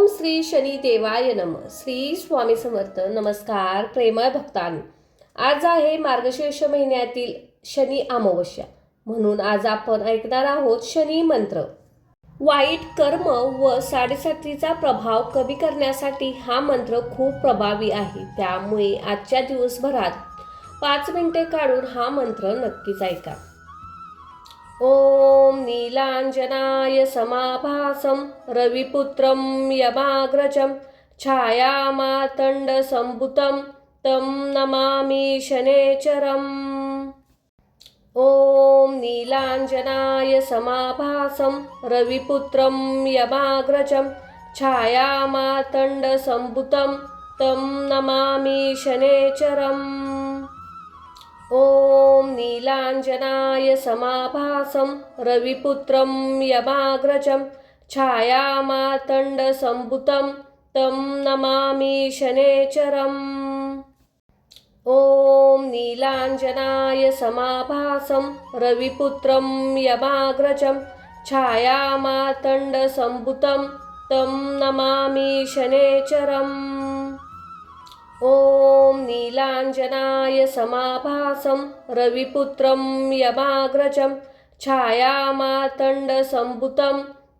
ओम श्री शनी देवाय नमः. श्री स्वामी समर्थ. नमस्कार प्रेमळ भक्तांनो. आज आहे मार्गशीर्ष महिन्यातील शनी अमावस्या, म्हणून आज आपण ऐकणार आहोत शनी मंत्र. वाईट कर्म व साडेसातीचा प्रभाव कमी करण्यासाठी हा मंत्र खूप प्रभावी आहे. त्यामुळे आजच्या दिवसभरात 5 मिनिटे काढून हा मंत्र नक्कीच ऐका. ओम नीलांजनाय समाभासं रविपुत्रं यमाग्रजं छायामातण्डसम्भुतं तं नमामि शनेश्वरम्. ओम नीलांजनाय समाभासं रविपुत्रं यमाग्रजं छायामातण्डसम्भुतं तं नमामि शनेश्वरम्. ओम नीलांजनाय समाभासं रविपुत्रं यमाग्रजं छायामातण्डसम्भुतं तं नमामि शनेश्वरम्. ओम नीलांजनाय समाभासं रविपुत्रं यमाग्रजं छायामातण्डसम्भुतं तं नमामि शनेश्वरम्. ओम नीलांजनाय समाभासं रविपुत्रं यमाग्रजं छायामातण्डसम्भुतं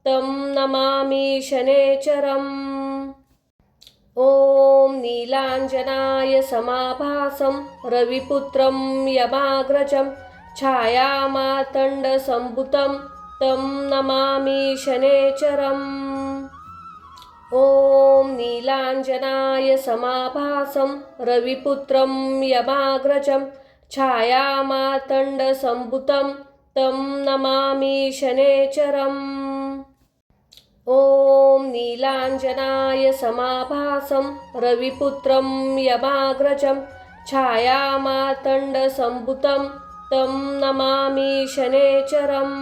तं नमामि शनेश्वरम्. ओम नीलांजनाय समाभासं रविपुत्रं यमाग्रजं छायामातण्डसम्भुतं तं नमामि शनेश्वरम्. ओम नीलांजनाय समाभासं रविपुत्रं यमाग्रजं छायामातण्डसम्भुतं तं नमामि शनेश्वरम्. ओम नीलांजनाय समाभासं रविपुत्रं यमाग्रजं छायामातण्डसम्भुतं तं नमामि शनेश्वरम्.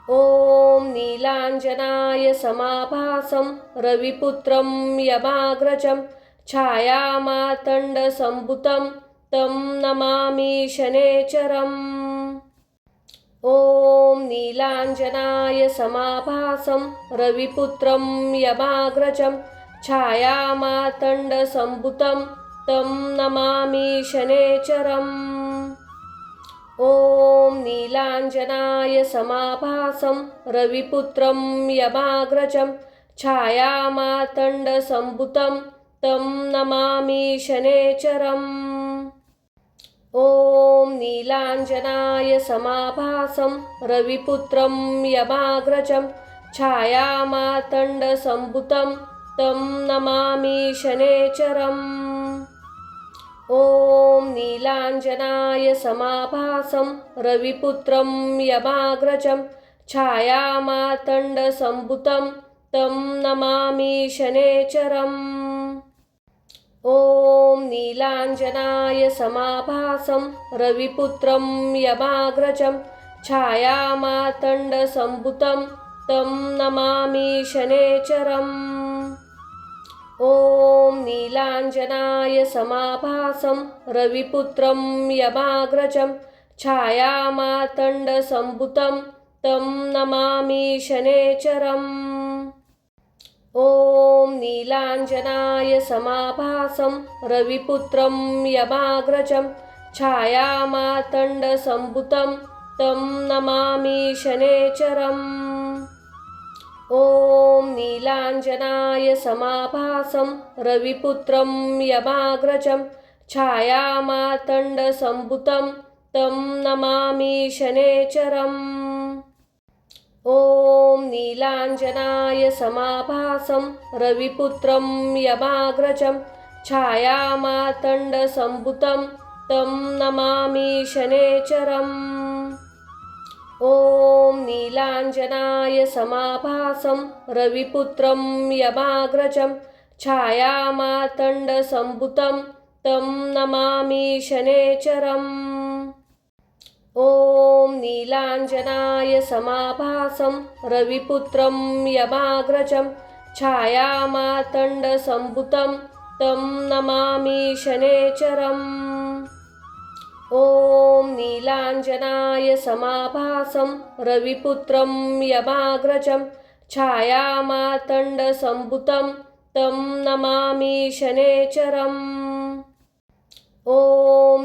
ओम नीलांजनाय समाभासं रविपुत्रं यमाग्रजं छायामातण्डसम्भुतं तं नमामि शनेश्वरम्. ओम नीलांजनाय समाभासं रविपुत्रं यमाग्रजं छायामातण्डसम्भुतं तं नमामि शनेश्वरम्. ओम नीलांजनाय समाभासं रविपुत्रं यमाग्रजं छायामातण्डसम्भुतं तं नमामि शनेश्वरम्. ओम नीलांजनाय समाभासं रविपुत्रं यमाग्रजं छायामातण्डसम्भुतं तं नमामि शनेश्वरम्. ओम नीलांजनाय समाभासं रविपुत्रं यमाग्रजं छायामातण्डसम्भुतं तं नमामि शनेश्वरम्. ओम नीलांजनाय समाभासं रविपुत्रं यमाग्रजं छायामातण्डसम्भुतं तं नमामि शनेश्वरम्. ओम नीलांजनाय समाभासं रविपुत्रं यमाग्रजं छायामातण्डसम्भुतं तं नमामि शनेश्वरम्. ओम नीलांजनाय समाभासं रविपुत्रं यमाग्रजं छायामातण्डसम्भुतं तं नमामि शनेश्वरम्. ओम नीलांजनाय समाभासं रविपुत्रं यमाग्रजं छायामातण्डसम्भुतं तं नमामि शनेश्वरम्. ओम नीलांजनाय समाभासं रविपुत्रं यमाग्रजं छायामातण्डसम्भुतं तं नमामि शनेश्वरम्. ओम नीलांजनाय समाभासं रविपुत्रं यमाग्रजं छायामातण्डसम्भुतं तं नमामि शनेश्वरम्. ओम नीलांजनाय समाभासं रविपुत्रं यमाग्रजं छायामातण्डसम्भुतं तं नमामि शनेश्वरम्. ओम नीलांजनाय समाभासं रविपुत्रं यमाग्रजं छायामातण्डसम्भुतं तं नमामि शनैश्चरम्। ॐ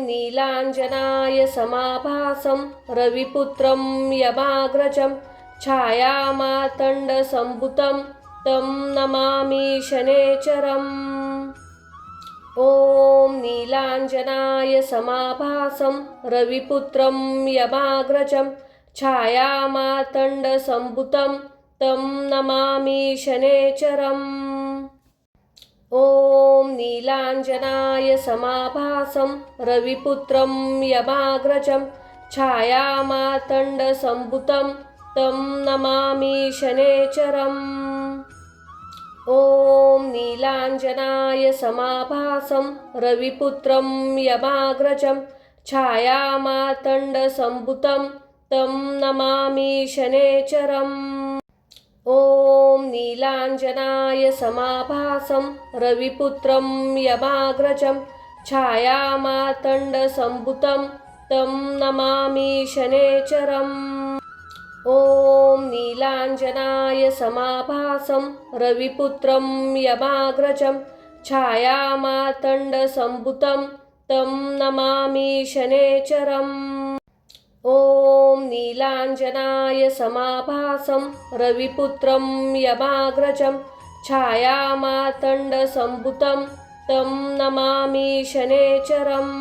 नीलाञ्जनाय समाभासं रविपुत्रं यमाग्रजं छायामातण्डसम्भुतं तं नमामि शनैश्चरम्। ॐ नीलाञ्जनाय समाभासं रविपुत्रं यमाग्रजं छायामातण्डसम्भुतं तं नमामि शनैश्चरम्। ॐ नीलाञ्जनाय समाभासं रविपुत्रं यमाग्रजं छायामातण्डसम्भुतं तं नमामि शनैश्चरम्। ॐ नीलाञ्जनाय समाभासं रविपुत्रं यमाग्रजं छायामातण्डसम्भुतं तं नमामि शनैश्चरम्। ॐ नीलाञ्जनाय समाभासं रविपुत्रं यमाग्रजं छायामातण्डसम्भुतं तं नमामि शनैश्चरम्। ॐ नीलाञ्जनाय समाभासं रविपुत्रं यमाग्रजं छायामातण्डसम्भुतं तं नमामि शनैश्चरम्। ॐ नीलाञ्जनाय समाभासं रविपुत्रं यमाग्रजं छायामातण्डसम्भुतं तं नमामि शनैश्चरम्।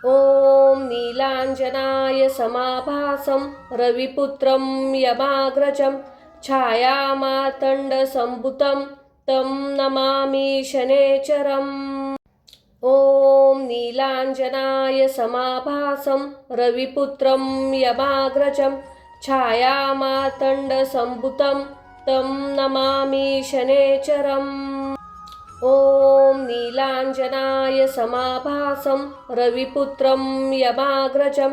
ॐ नीलाञ्जनाय समाभासं रविपुत्रं यमाग्रजं छायामातण्डसम्भुतं तं नमामि शनैश्चरम्। ॐ नीलाञ्जनाय समाभासं रविपुत्रं यमाग्रजं छायामातण्डसम्भुतं तं नमामि शनैश्चरम्। ॐ नीलाञ्जनाय समाभासं रविपुत्रं यमाग्रजं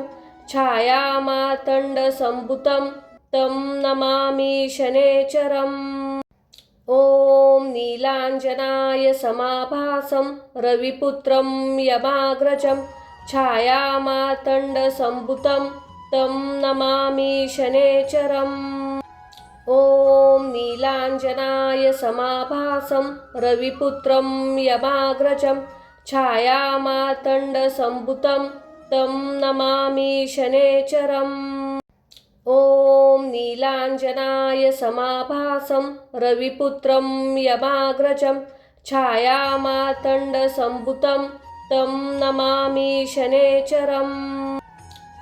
छायामातण्डसम्भुतं तं नमामि शनैश्चरम्। ॐ नीलाञ्जनाय समाभासं रविपुत्रं यमाग्रजं छायामातण्डसम्भुतं तं नमामि शनैश्चरम्। ॐ नीलाञ्जनाय समाभासं रविपुत्रं यमाग्रजं छायामातण्डसम्भुतं तं नमामि शनैश्चरम्। ॐ नीलाञ्जनाय समाभासं रविपुत्रं यमाग्रजं छायामातण्डसम्भुतं तं नमामि शनैश्चरम्।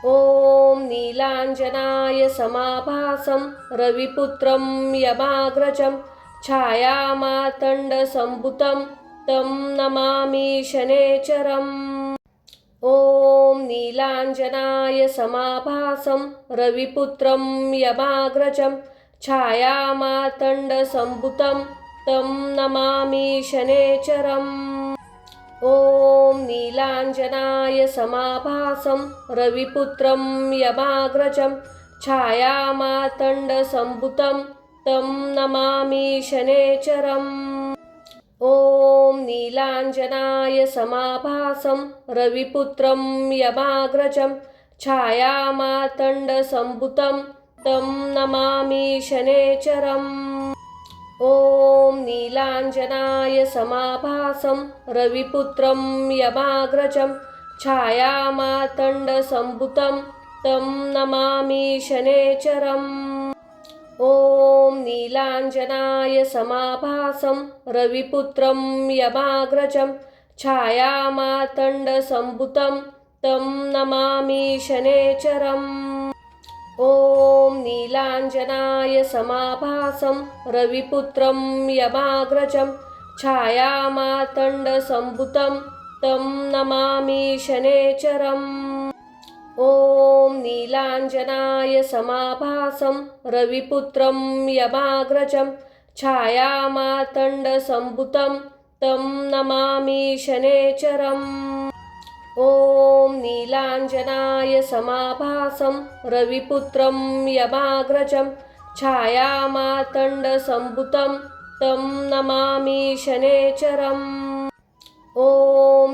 ॐ नीलाञ्जनाय समाभासं रविपुत्रं यमाग्रजं छायामातण्डसम्भुतं तं नमामि शनैश्चरम्। ॐ नीलाञ्जनाय समाभासं रविपुत्रं यमाग्रजं छायामातण्डसम्भुतं तं नमामि शनैश्चरम्। ॐ नीलाञ्जनाय समाभासं रविपुत्रं यमाग्रजं छायामातण्डसम्भुतं तं नमामि शनैश्चरम्। ॐ नीलाञ्जनाय समाभासं रविपुत्रं यमाग्रजं छायामातण्डसम्भुतं तं नमामि शनैश्चरम्। ॐ नीलाञ्जनाय समाभासं रविपुत्रं यमाग्रजं छायामातण्डसम्भुतं तं नमामि शनैश्चरम्। ॐ नीलाञ्जनाय समाभासं रविपुत्रं यमाग्रजं छायामातण्डसम्भुतं तं नमामि शनैश्चरम्। ॐ नीलाञ्जनाय समाभासं रविपुत्रं यमाग्रजं छायामातण्डसम्भुतं तं नमामि शनैश्चरम्। ॐ नीलाञ्जनाय समाभासं रविपुत्रं यमाग्रजं छायामातण्डसम्भुतं तं नमामि शनैश्चरम्। ॐ नीलाञ्जनाय समाभासं रविपुत्रं यमाग्रजं छायामातण्डसम्भुतं तं नमामि शनैश्चरम्। ॐ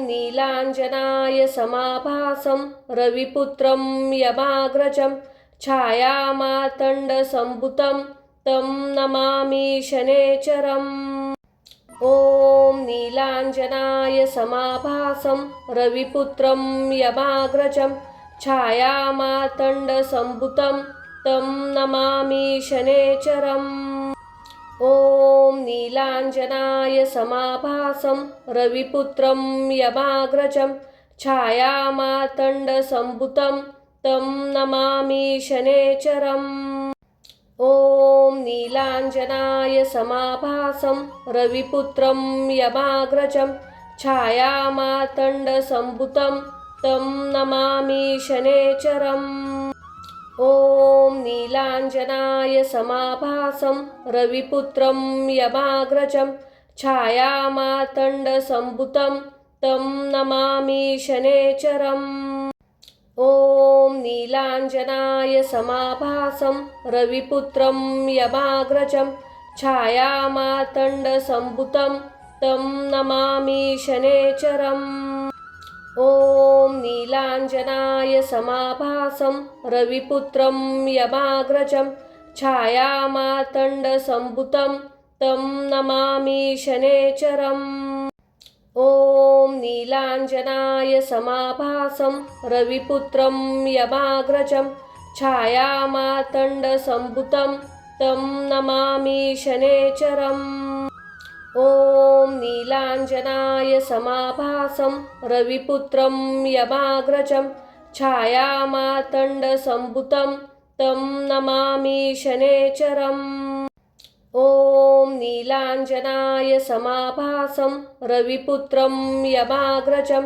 नीलाञ्जनाय समाभासं रविपुत्रं यमाग्रजं छायामातण्डसम्भुतं तं नमामि शनेश्वरम्। ॐ नीलाञ्जनाय समाभासं रविपुत्रं यमाग्रजं छायामार्तण्डसम्भुतं तं नमामि शनेश्वरम्। ॐ नीलाञ्जनाय समाभासं रविपुत्रं यमाग्रजं छायामार्तण्डसम्भुतं तं नमामि शनेश्वरम्। ॐ नीलाञ्जनाय समाभासं रविपुत्रं यमाग्रजं छायामार्तण्डसम्भुतं तं नमामि शनेश्वरम्। ॐ नीलाञ्जनाय समाभासं रविपुत्रं यमाग्रजं छायामार्तण्डसम्भुतं तं नमामि शनेश्वरम्। ॐ नीलाञ्जनाय समाभासं रविपुत्रं यमाग्रजं छायामार्तण्डसम्भुतं तं नमामि शनेश्वरम्। ॐ नीलाञ्जनाय समाभासं रविपुत्रं यमाग्रजं छायामार्तण्डसम्भुतं तं नमामि शनेश्वरम्। ॐ नीलाञ्जनाय समाभासं रविपुत्रं यमाग्रजं छायामार्तण्डसम्भुतं तं नमामि शनेश्वरम्। ॐ नीलाञ्जनाय समाभासं रविपुत्रं यमाग्रजं छायामार्तण्डसम्भुतं तं नमामि शनेश्वरम्। ॐ नीलाञ्जनाय समाभासं रविपुत्रं यमाग्रजं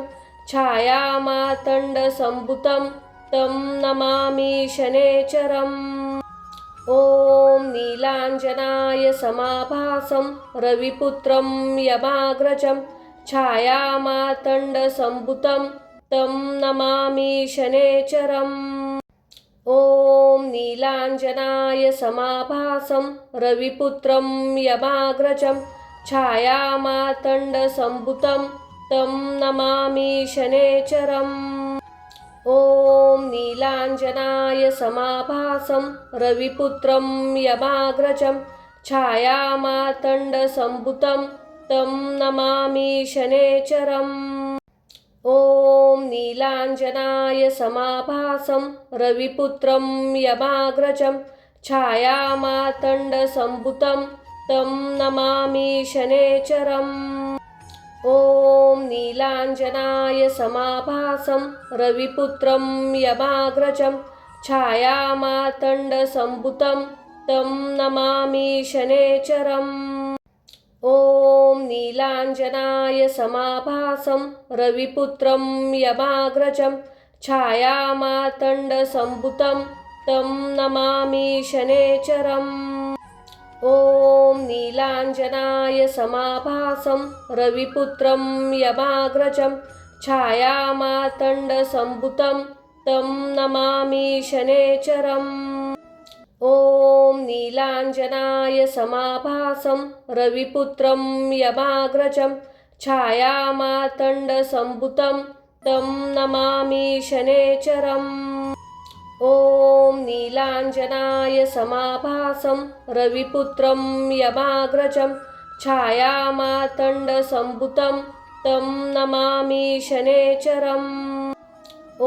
छायामार्तण्डसम्भुतं तं नमामि शनेश्वरम्। ॐ नीलाञ्जनाय समाभासं रविपुत्रं यमाग्रजं छायामार्तण्डसम्भुतं तं नमामि शनेश्वरम्। ॐ नीलाञ्जनाय समाभासं रविपुत्रं यमाग्रजं छायामार्तण्डसम्भुतं तं नमामि शनेश्वरम्। ॐ नीलाञ्जनाय समाभासं रविपुत्रं यमाग्रजं छायामार्तण्डसम्भुतं तं नमामि शनेश्वरम्। ॐ नीलाञ्जनाय समाभासं रविपुत्रं यमाग्रजं छायामार्तण्डसम्भुतं तं नमामि शनेश्वरम्। ॐ नीलाञ्जनाय समाभासं रविपुत्रं यमाग्रजं छायामार्तण्डसम्भुतं तं नमामि शनेश्वरम्। ॐ नीलाञ्जनाय समाभासं रविपुत्रं यमाग्रजं छायामार्तण्डसम्भुतं तं नमामि शनेश्वरम्। ॐ नीलाञ्जनाय समाभासं रविपुत्रं यमाग्रजं छायामार्तण्डसम्भुतं तं नमामि शनेश्वरम्। ॐ नीलाञ्जनाय समाभासं रविपुत्रं यमाग्रजं छायामार्तण्डसम्भुतं तं नमामि शनेश्वरम्। ॐ नीलाञ्जनाय समाभासं रविपुत्रं यमाग्रजं छायामार्तण्डसम्भुतं तं नमामि शनेश्वरम्। ॐ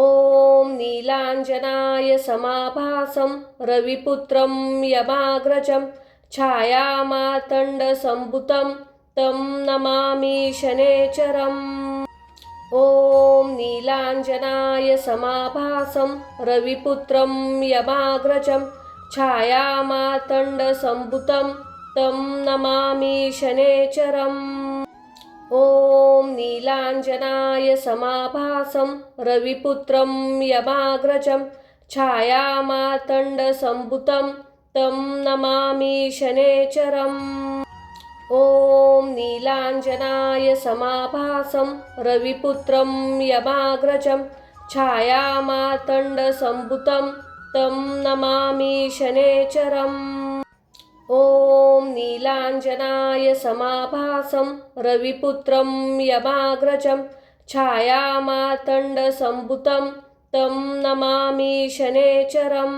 नीलाञ्जनाय समाभासं रविपुत्रं यमाग्रजं छायामार्तण्डसम्भुतं तं नमामि शनेश्वरम्। ॐ नीलाञ्जनाय समाभासं रविपुत्रं यमाग्रजं छायामार्तण्डसम्भुतं तं नमामि शनेश्वरम्। ॐ नीलाञ्जनाय समाभासं रविपुत्रं यमाग्रजं छायामार्तण्डसम्भुतं तं नमामि शनेश्वरम्। ॐ नीलाञ्जनाय समाभासं रविपुत्रं यमाग्रजं छायामार्तण्डसम्भुतं तं नमामि शनेश्वरम्। ॐ नीलाञ्जनाय समाभासं रविपुत्रं यमाग्रजं छायामार्तण्डसम्भुतं तं नमामि शनेश्वरम्।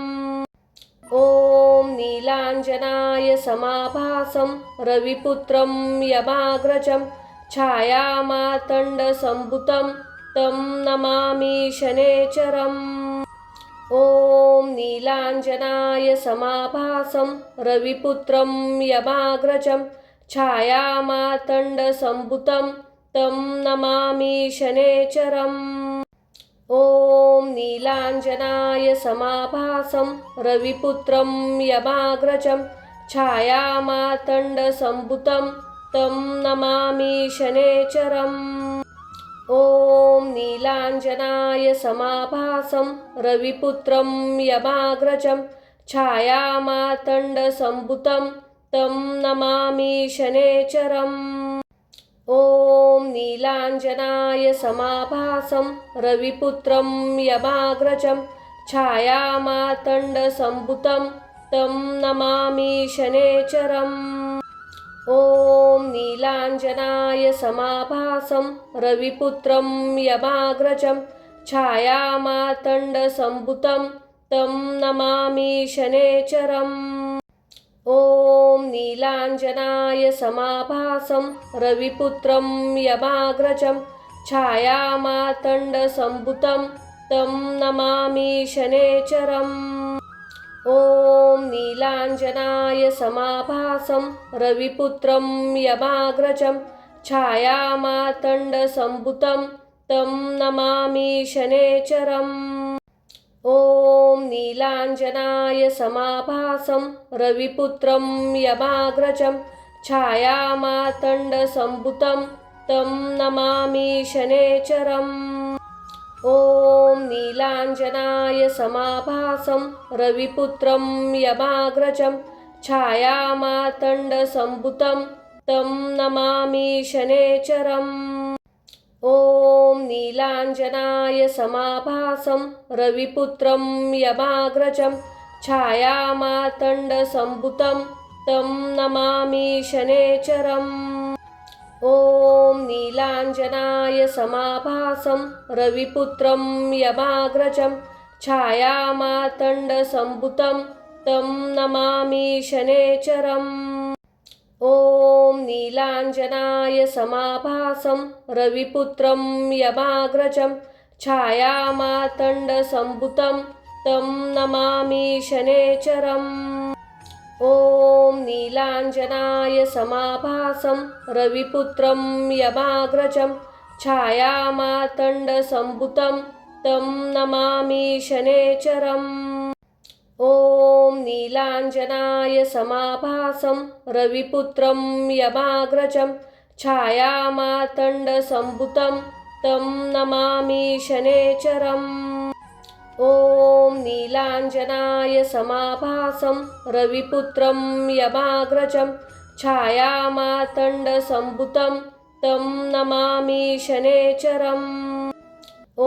ॐ नीलाञ्जनाय समाभासं रविपुत्रं यमाग्रजं छायामार्तण्डसम्भुतं तं नमामि शनैश्चरम्। ॐ नीलाञ्जनाय समाभासं रविपुत्रं यमाग्रजं छायामार्तण्डसम्भुतं तं नमामि शनैश्चरम्। ॐ नीलाञ्जनाय समाभासं रविपुत्रं यमाग्रजं छायामार्तण्डसम्भुतं तं नमामि शनैश्चरम्। ॐ नीलाञ्जनाय समाभासं रविपुत्रं यमाग्रजं छायामार्तण्डसम्भुतं तं नमामि शनैश्चरम्। ॐ नीलाञ्जनाय समाभासं रविपुत्रं यमाग्रजं छायामार्तण्डसम्भुतं तं नमामि शनैश्चरम्। ॐ नीलाञ्जनाय समाभासं रविपुत्रं यमाग्रजं छायामार्तण्डसम्भुतं तं नमामि शनैश्चरम्। ॐ नीलाञ्जनाय समाभासं रविपुत्रं यमाग्रजं छायामार्तण्डसम्भुतं तं नमामि शनैश्चरम्। ॐ नीलाञ्जनाय समाभासं रविपुत्रं यमाग्रजं छायामार्तण्डसम्भुतं तं नमामि शनैश्चरम्। ॐ नीलाञ्जनाय समाभासं रविपुत्रं यमाग्रजं छायामार्तण्डसम्भुतं तं नमामि शनैश्चरम्। ॐ नीलाञ्जनाय समाभासं रविपुत्रं यमाग्रजं छायामार्तण्डसम्भुतं तं नमामि शनैश्चरम्। ॐ नीलाञ्जनाय समाभासं रविपुत्रं यमाग्रजं छायामार्तण्डसम्भुतं तं नमामि शनैश्चरम्। ॐ नीलाञ्जनाय समाभासं रविपुत्रं यमाग्रजं छायामार्तण्डसम्भुतं तं नमामि शनैश्चरम्। ॐ नीलाञ्जनाय समाभासं रविपुत्रं यमाग्रजं छायामार्तण्डसम्भुतं तं नमामि शनैश्चरम्। ॐ नीलाञ्जनाय समाभासं रविपुत्रं यमाग्रजं छायामार्तण्डसम्भुतं तं नमामि शनैश्चरम्। ॐ नीलाञ्जनाय समाभासं रविपुत्रं यमाग्रजं छायामार्तण्डसम्भुतं तं नमामि शनैश्चरम्। ॐ नीलाञ्जनाय समाभासं रविपुत्रं यमाग्रजं छायामार्तण्डसम्भुतं तं नमामि शनैश्चरम्। ॐ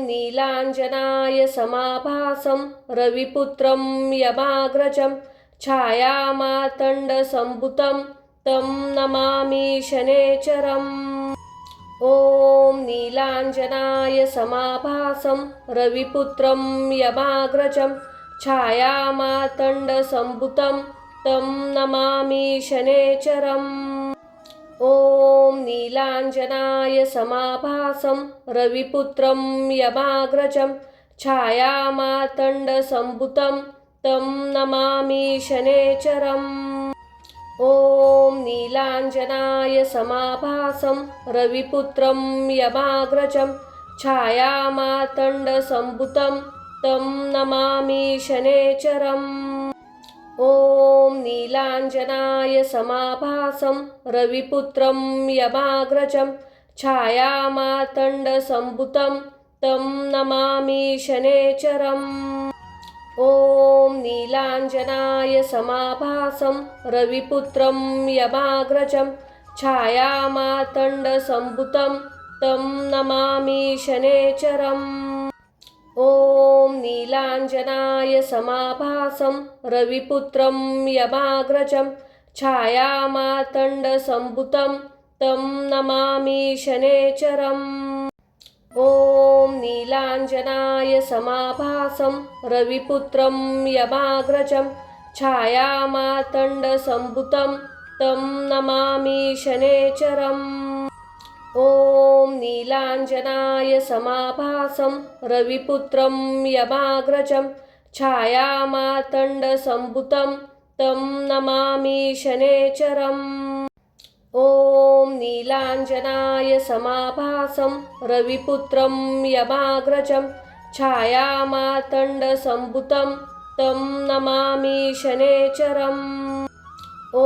नीलाञ्जनाय समाभासं रविपुत्रं यमाग्रजं छायामार्तण्डसम्भुतं तं नमामि शनैश्चरम्। ॐ नीलाञ्जनाय समाभासं रविपुत्रं यमाग्रजं छायामार्तण्डसम्भुतं तं नमामि शनैश्चरम्। ॐ नीलाञ्जनाय समाभासं रविपुत्रं यमाग्रजं छायामार्तण्डसम्भुतं तं नमामि शनैश्चरम्। ॐ नीलाञ्जनाय समाभासं रविपुत्रं यमाग्रजं छायामार्तण्डसम्भुतं तं नमामि शनैश्चरम्। ॐ नीलाञ्जनाय समाभासं रविपुत्रं यमाग्रजं छायामार्तण्डसम्भुतं तं नमामि शनैश्चरम्। ॐ नीलाञ्जनाय समाभासं रविपुत्रं यमाग्रजं छायामार्तण्डसम्भुतं तं नमामि शनैश्चरम्। ॐ नीलाञ्जनाय समाभासं रविपुत्रं यमाग्रजं छायामार्तण्डसम्भुतं तं नमामि शनैश्चरम्। ॐ नीलाञ्जनाय समाभासं रविपुत्रं यमाग्रजं छायामार्तण्डसम्भुतं तं नमामि शनैश्चरम्। ॐ नीलाञ्जनाय समाभासं रविपुत्रं यमाग्रजं छायामार्तण्डसम्भुतं तं नमामि शनैश्चरम्। ॐ नीलाञ्जनाय समाभासं रविपुत्रं यमाग्रजं छायामार्तण्डसम्भुतं तं नमामि शनैश्चरम्। ॐ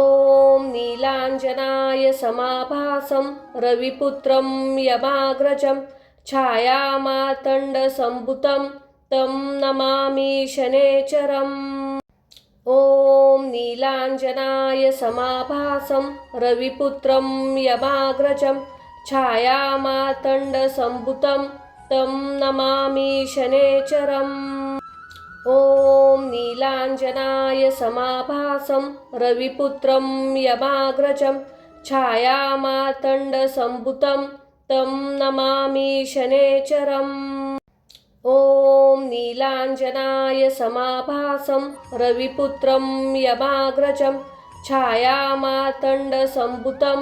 नीलाञ्जनाय समाभासं रविपुत्रं यमाग्रजं छायामार्तण्डसम्भुतं तं नमामि शनैश्चरम्। ॐ नीलाञ्जनाय समाभासं रविपुत्रं यमाग्रजं छायामार्तण्डसम्भुतं तं नमामि शनैश्चरम्। ॐ नीलाञ्जनाय समाभासं रविपुत्रं यमाग्रजं छायामार्तण्डसम्भुतं तं नमामि शनैश्चरम्। ॐ नीलाञ्जनाय समाभासं रविपुत्रं यमाग्रजं छायामार्तण्डसम्भुतं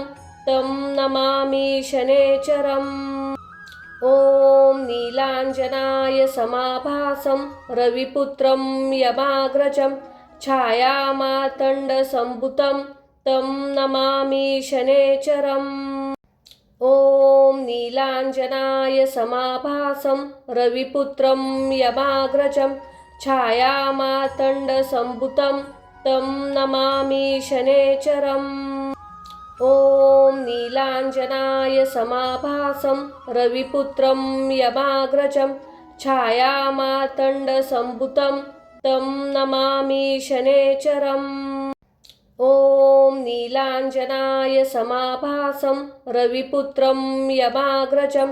तं नमामि शनैश्चरम्। ॐ नीलाञ्जनाय समाभासं रविपुत्रं यमाग्रजं छायामार्तण्डसम्भुतं तं नमामि शनैश्चरम्। ॐ नीलाञ्जनाय समाभासं रविपुत्रं यमाग्रजं छायामार्तण्डसम्भुतं तं नमामि शनैश्चरम्। ॐ नीलाञ्जनाय समाभासं रविपुत्रं यमाग्रजं छायामार्तण्डसम्भुतं तं नमामि शनैश्चरम्। ॐ नीलाञ्जनाय समाभासं रविपुत्रं यमाग्रजं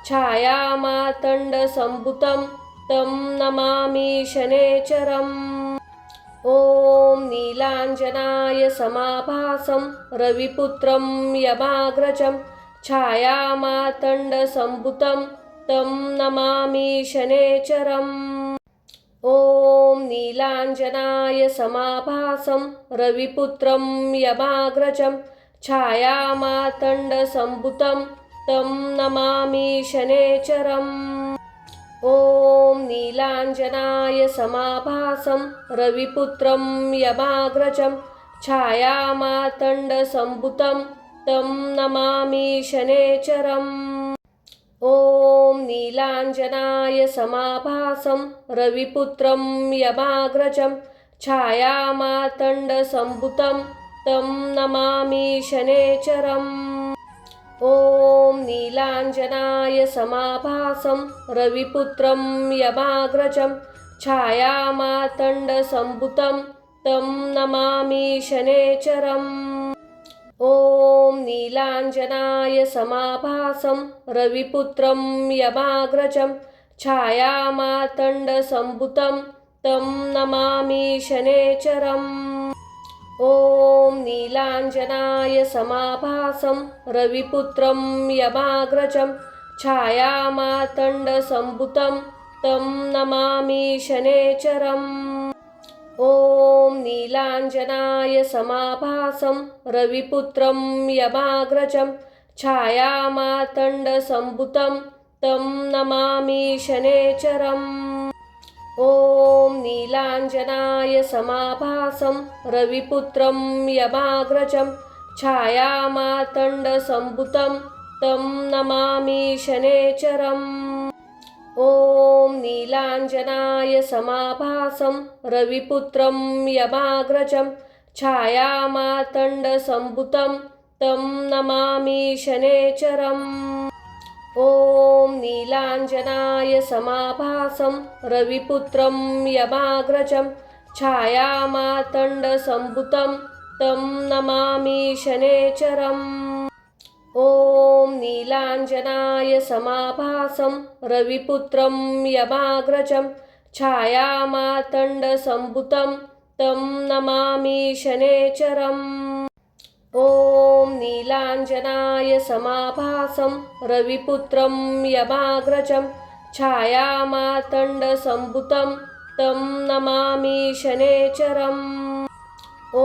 छायामार्तण्डसम्भुतं तं नमामि शनैश्चरम्। ॐ नीलाञ्जनाय समाभासं रविपुत्रं यमाग्रजं छायामार्तण्डसम्भुतं तं नमामि शनैश्चरम्। ॐ नीलाञ्जनाय समाभासं रविपुत्रं यमाग्रजं छायामार्तण्डसम्भुतं तं नमामि शनैश्चरम्। ॐ नीलाञ्जनाय समाभासं रविपुत्रं यमाग्रजं छायामार्तण्डसम्भुतं तं नमामि शनैश्चरम्। ॐ नीलाञ्जनाय समाभासं रविपुत्रं यमाग्रजं छायामार्तण्डसम्भुतं तं नमामि शनैश्चरम्। ॐ नीलाञ्जनाय समाभासं रविपुत्रं यमाग्रजं छायामार्तण्डसम्भुतं तं नमामि शनैश्चरम्। ॐ नीलाञ्जनाय समाभासं रविपुत्रं यमाग्रजं छायामार्तण्डसम्भुतं तं नमामि शनैश्चरम्। ॐ नीलाञ्जनाय समाभासं रविपुत्रं यमाग्रजं छायामार्तण्डसम्भुतं तं नमामि शनैश्चरम्। ॐ नीलाञ्जनाय समाभासं रविपुत्रं यमाग्रजं छायामार्तण्डसम्भुतं तं नमामि शनैश्चरम्। ॐ नीलाञ्जनाय समाभासं रविपुत्रं यमाग्रजं छायामार्तण्डसम्भुतं तं नमामि शनैश्चरम्। ॐ नीलाञ्जनाय समाभासं रविपुत्रं यमाग्रजं छायामार्तण्डसम्भुतं तं नमामि शनैश्चरम्। ॐ नीलाञ्जनाय समाभासं रविपुत्रं यमाग्रजं छायामार्तण्डसम्भुतं तं नमामि शनैश्चरम्। ॐ नीलाञ्जनाय समाभासं रविपुत्रं यमाग्रजं छायामार्तण्डसम्भुतं तं नमामि शनैश्चरम्। ॐ नीलाञ्जनाय समाभासं रविपुत्रं यमाग्रजं छायामातण्डसम्भुतं तं नमामि शनैश्चरम्। ॐ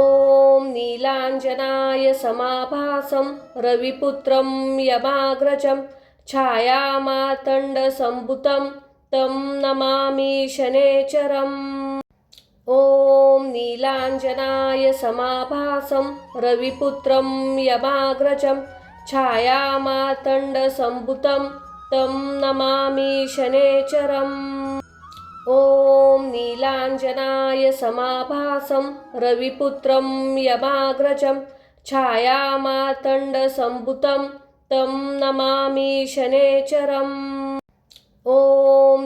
नीलाञ्जनाय समाभासं रविपुत्रं यमाग्रजं छायामातण्डसम्भुतं तं नमामि शनैश्चरम्। ॐ नीलाञ्जनाय समाभासं रविपुत्रं यमाग्रजं छायामातण्डसम्भुतं तं नमामि शनैश्चरम्। ॐ नीलाञ्जनाय समाभासं रविपुत्रं यमाग्रजं छायामातण्डसम्भुतं तं नमामि शनैश्चरम्। ॐ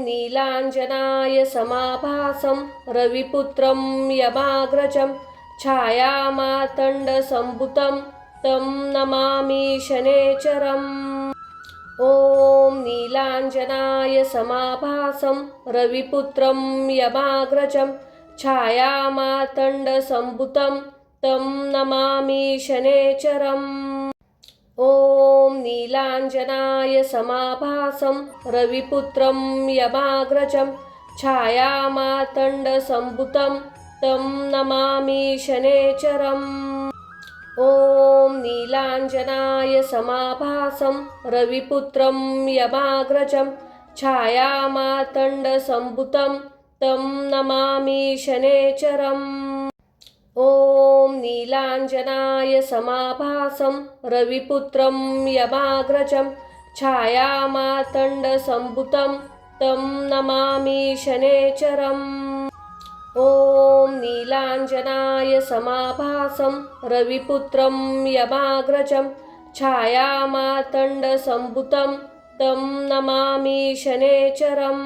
नीलाञ्जनाय समाभासं रविपुत्रं यमाग्रजं छायामातण्डसम्भुतं तं नमामि शनैश्चरम्। ॐ नीलाञ्जनाय समाभासं रविपुत्रं यमाग्रजं छायामातण्डसम्भुतं तं नमामि शनैश्चरम्। ॐ नीलाञ्जनाय समाभासं रविपुत्रं यमाग्रजं छायामातण्डसम्भुतं तं नमामि शनैश्चरम्। ॐ नीलाञ्जनाय समाभासं रविपुत्रं यमाग्रजं छायामातण्डसम्भुतं तं नमामि शनैश्चरम्। ॐ नीलाञ्जनाय समाभासं रविपुत्रं यमाग्रजं छायामातण्डसम्भुतं तं नमामि शनैश्चरम्। ॐ नीलाञ्जनाय समाभासं रविपुत्रं यमाग्रजं छायामातण्डसम्भुतं तं नमामि शनैश्चरम्।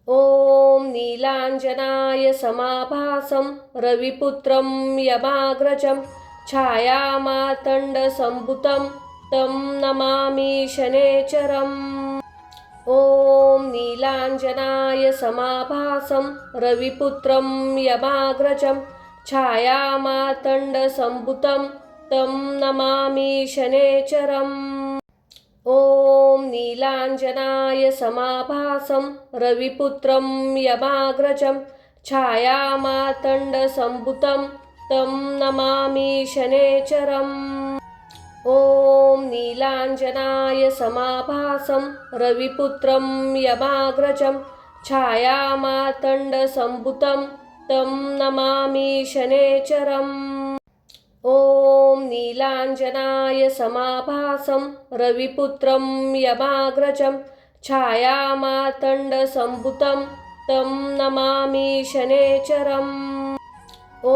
ॐ नीलाञ्जनाय समाभासं रविपुत्रं यमाग्रजं छायामातण्डसम्भुतं तं नमामि शनैश्चरम्। ॐ नीलाञ्जनाय समाभासं रविपुत्रं यमाग्रजं छायामातण्डसम्भुतं तं नमामि शनैश्चरम्। ॐ नीलाञ्जनाय समाभासं रविपुत्रं यमाग्रजं छायामातण्डसम्भुतं तं नमामि शनैश्चरम्। ॐ नीलाञ्जनाय समाभासं रविपुत्रं यमाग्रजं छायामातण्डसम्भुतं तं नमामि शनैश्चरम्। ॐ नीलाञ्जनाय समाभासं रविपुत्रं यमाग्रजं छायामातण्डसम्भुतं तं नमामि शनैश्चरम्। ॐ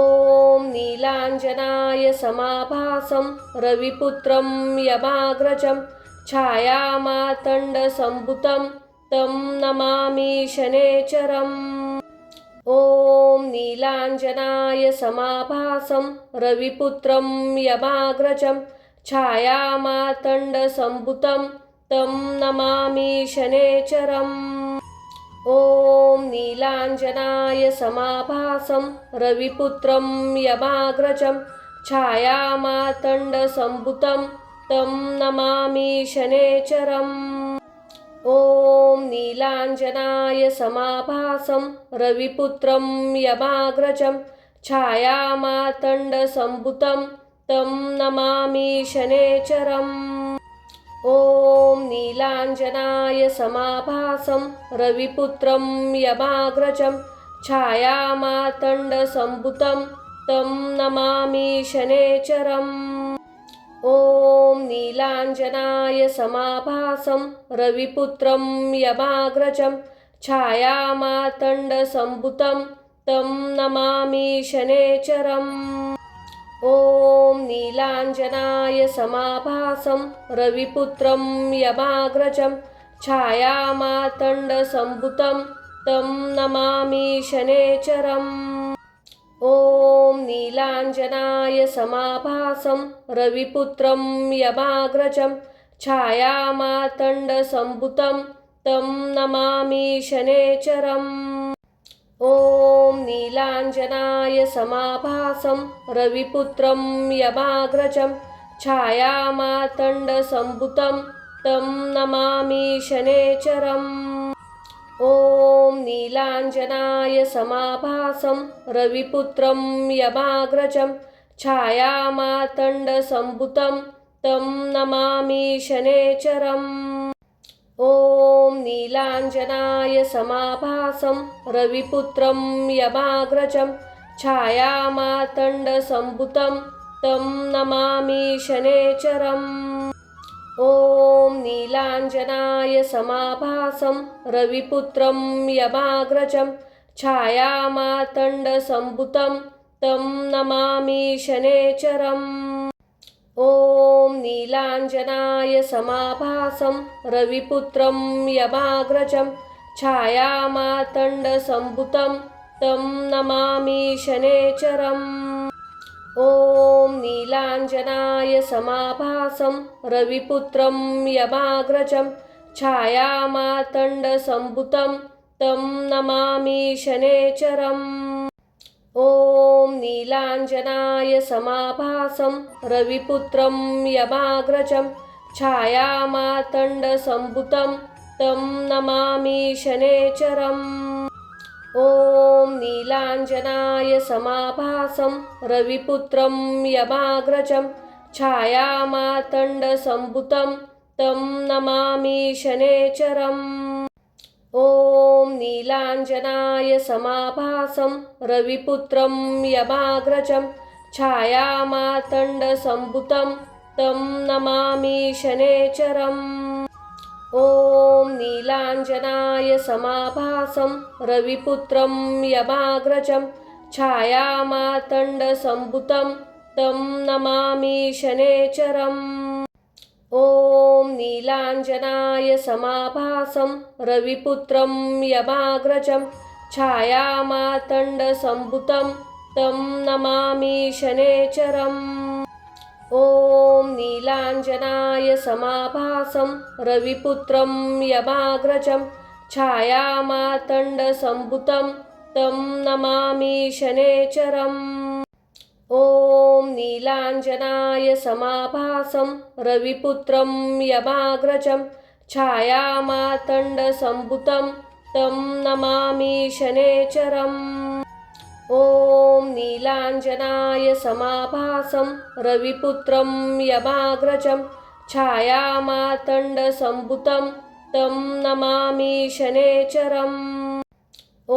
नीलाञ्जनाय समाभासं रविपुत्रं यमाग्रजं छायामातण्डसम्भुतं तं नमामि शनैश्चरम्। ॐ नीलाञ्जनाय समाभासं रविपुत्रं यमाग्रजं छायामातण्डसम्भुतं तं नमामि शनैश्चरम्। ॐ नीलाञ्जनाय समाभासं रविपुत्रं यमाग्रजं छायामातण्डसम्भुतं तं नमामि शनैश्चरम्। ॐ नीलाञ्जनाय समाभासं रविपुत्रं यमाग्रजं छायामातण्डसम्भुतं तं नमामि शनैश्चरम्। ॐ नीलाञ्जनाय समाभासं रविपुत्रं यमाग्रजं छायामातण्डसम्भुतं तं नमामि शनैश्चरम्। ॐ नीलाञ्जनाय समाभासं रविपुत्रं यमाग्रजं छायामातण्डसम्भुतं तं नमामि शनैश्चरम्। ॐ नीलाञ्जनाय समाभासं रविपुत्रं यमाग्रजं छायामातण्डसम्भुतं तं नमामि शनैश्चरम्। ॐ नीलाञ्जनाय समाभासं रविपुत्रं यमाग्रजं छायामातण्डसम्भुतं तं नमामि शनैश्चरम्। ॐ नीलाञ्जनाय समाभासं रविपुत्रं यमाग्रजं छायामातण्डसम्भुतं तं नमामि शनैश्चरम्। ॐ नीलाञ्जनाय समाभासं रविपुत्रं यमाग्रजं छायामातण्डसम्भुतं तं नमामि शनैश्चरम्। ॐ नीलाञ्जनाय समाभासं रविपुत्रं यमाग्रजं छायामातण्डसम्भुतं तं नमामि शनैश्चरम्। ॐ नीलाञ्जनाय समाभासं रविपुत्रं यमाग्रजं छायामातण्डसम्भुतं तं नमामि शनैश्चरम्। ॐ नीलाञ्जनाय समाभासं रविपुत्रं यमाग्रजं छायामातण्डसम्भुतं तं नमामि शनैश्चरम्। ॐ नीलाञ्जनाय समाभासं रविपुत्रं यमाग्रजं छायामातण्डसम्भुतं तं नमामि शनैश्चरम्। ॐ नीलाञ्जनाय समाभासं रविपुत्रं यमाग्रजं छायामातण्डसम्भुतं तं नमामि शनैश्चरम्। ॐ नीलाञ्जनाय समाभासं रविपुत्रं यमाग्रजं छायामातण्डसम्भुतं तं नमामि शनैश्चरम्। ॐ नीलाञ्जनाय समाभासं रविपुत्रं यमाग्रजं छायामातण्डसम्भुतं तं नमामि शनैश्चरम्। ॐ नीलाञ्जनाय समाभासं रविपुत्रं यमाग्रजं छायामातण्डसम्भुतं तं नमामि शनैश्चरम्। ॐ नीलाञ्जनाय समाभासं रविपुत्रं यमाग्रजं छायामातण्डसम्भुतं तं नमामि शनैश्चरम्। ॐ नीलाञ्जनाय समाभासं रविपुत्रं यमाग्रजं छायामातण्डसम्भुतं तं नमामि शनैश्चरम्। ॐ नीलाञ्जनाय समाभासं रविपुत्रं यमाग्रजं छायामातण्डसम्भुतं तं नमामि शनैश्चरम्। ॐ नीलाञ्जनाय समाभासं रविपुत्रं यमाग्रजं छायामातण्डसम्भुतं तं नमामि शनैश्चरम्। ॐ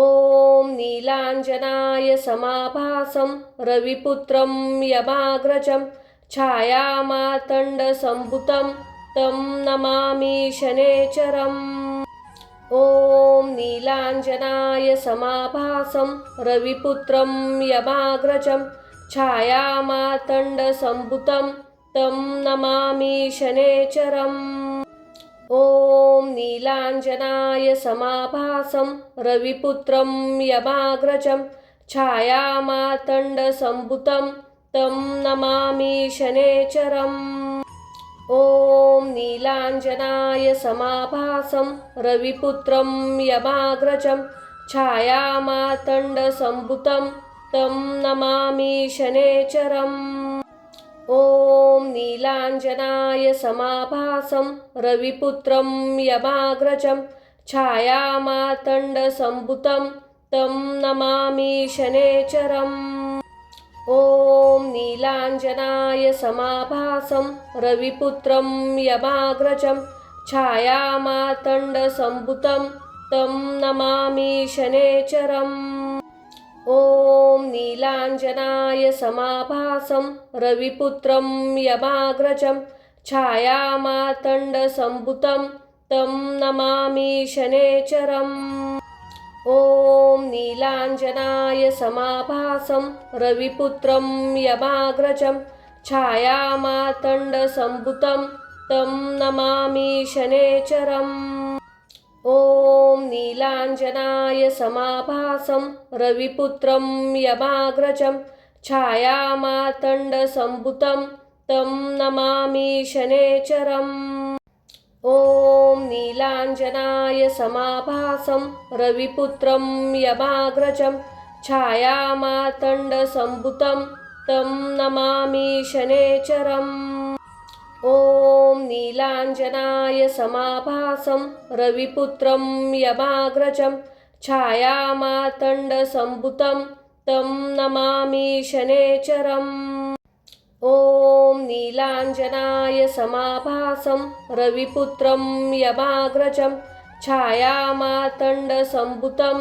नीलाञ्जनाय समाभासं रविपुत्रं यमाग्रजं छायामातण्डसम्भुतं तं नमामि शनैश्चरम्। ॐ नीलाञ्जनाय समाभासं रविपुत्रं यमाग्रजं छायामातण्डसम्भुतं तं नमामि शनैश्चरम्। ॐ नीलाञ्जनाय समाभासं रविपुत्रं यमाग्रजं छायामातण्डसम्भुतं तं नमामि शनैश्चरम्। ॐ नीलाञ्जनाय समाभासं रविपुत्रं यमाग्रजं छायामातण्डसम्भुतं तं नमामि शनैश्चरम्। ॐ नीलाञ्जनाय समाभासं रविपुत्रं यमाग्रजं छायामातण्डसम्भुतं तं नमामि शनैश्चरम्। ॐ नीलाञ्जनाय समाभासं रविपुत्रं यमाग्रजं छायामातण्डसम्भुतं तं नमामि शनैश्चरम्। ॐ नीलाञ्जनाय समाभासं रविपुत्रं यमाग्रजं छायामातण्डसम्भुतं तं नमामि शनैश्चरम्। ॐ नीलाञ्जनाय समाभासं रविपुत्रं यमाग्रजं छायामातण्डसम्भुतं तं नमामि शनैश्चरम्। ॐ नीलाञ्जनाय समाभासं रविपुत्रं यमाग्रजं छायामातण्डसम्भुतं तं नमामि शनैश्चरम्। ॐ नीलाञ्जनाय समाभासं रविपुत्रं यमाग्रजं छायामातण्डसम्भुतं तं नमामि शनैश्चरम्। ॐ नीलाञ्जनाय समाभासं रविपुत्रं यमाग्रजं छायामार्तण्डसम्भुतं तं नमामि शनैश्चरम्। ॐ नीलाञ्जनाय समाभासं रविपुत्रं यमाग्रजं छायामार्तण्डसम्भुतं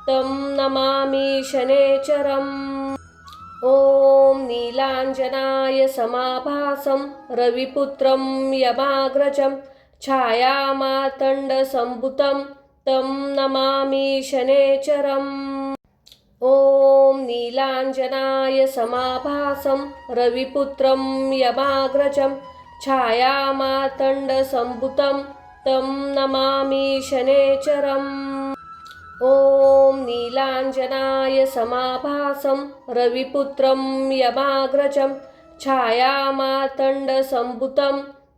तं नमामि शनैश्चरम्। ॐ नीलाञ्जनाय समाभासं रविपुत्रं यमाग्रजं छायामार्तण्डसम्भुतं तं नमामि शनैश्चरम्। ॐ नीलाञ्जनाय समाभासं रविपुत्रं यमाग्रजं छायामार्तण्डसम्भुतं तं नमामि शनैश्चरम्। ॐ नीलाञ्जनाय समाभासं रविपुत्रं यमाग्रजं छायामार्तण्डसम्भुतं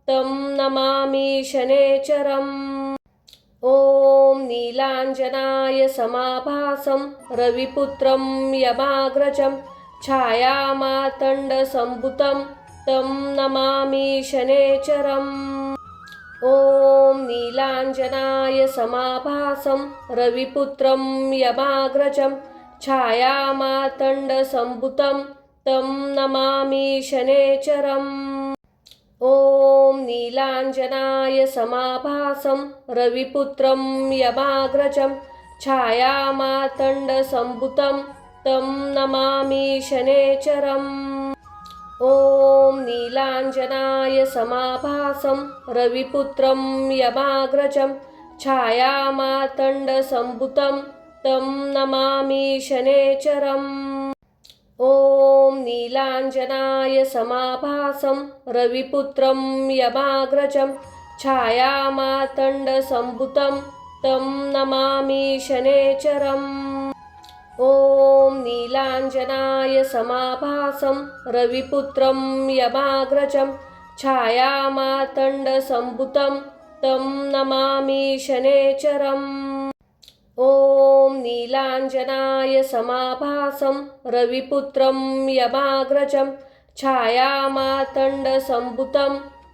तं नमामि शनैश्चरम्। ॐ नीलाञ्जनाय समाभासं रविपुत्रं यमाग्रजं छायामार्तण्डसम्भुतं तं नमामि शनैश्चरम्। ॐ नीलाञ्जनाय समाभासं रविपुत्रं यमाग्रजं छायामार्तण्डसम्भुतं तं नमामि शनैश्चरम्। ॐ नीलाञ्जनाय समाभासं रविपुत्रं यमाग्रजं छायामार्तण्डसम्भुतं तं नमामि शनैश्चरम्। ॐ नीलाञ्जनाय समाभासं रविपुत्रं यमाग्रजं छायामार्तण्डसम्भुतं तं नमामि शनैश्चरम्। ॐ नीलाञ्जनाय समाभासं रविपुत्रं यमाग्रजं छायामार्तण्डसम्भुतं तं नमामि शनैश्चरम्। ॐ नीलाञ्जनाय समाभासं रविपुत्रं यमाग्रजं छायामार्तण्डसम्भुतं तं नमामि शनैश्चरम्। ॐ नीलाञ्जनाय समाभासं रविपुत्रं यमाग्रजं छायामार्तण्डसम्भुतं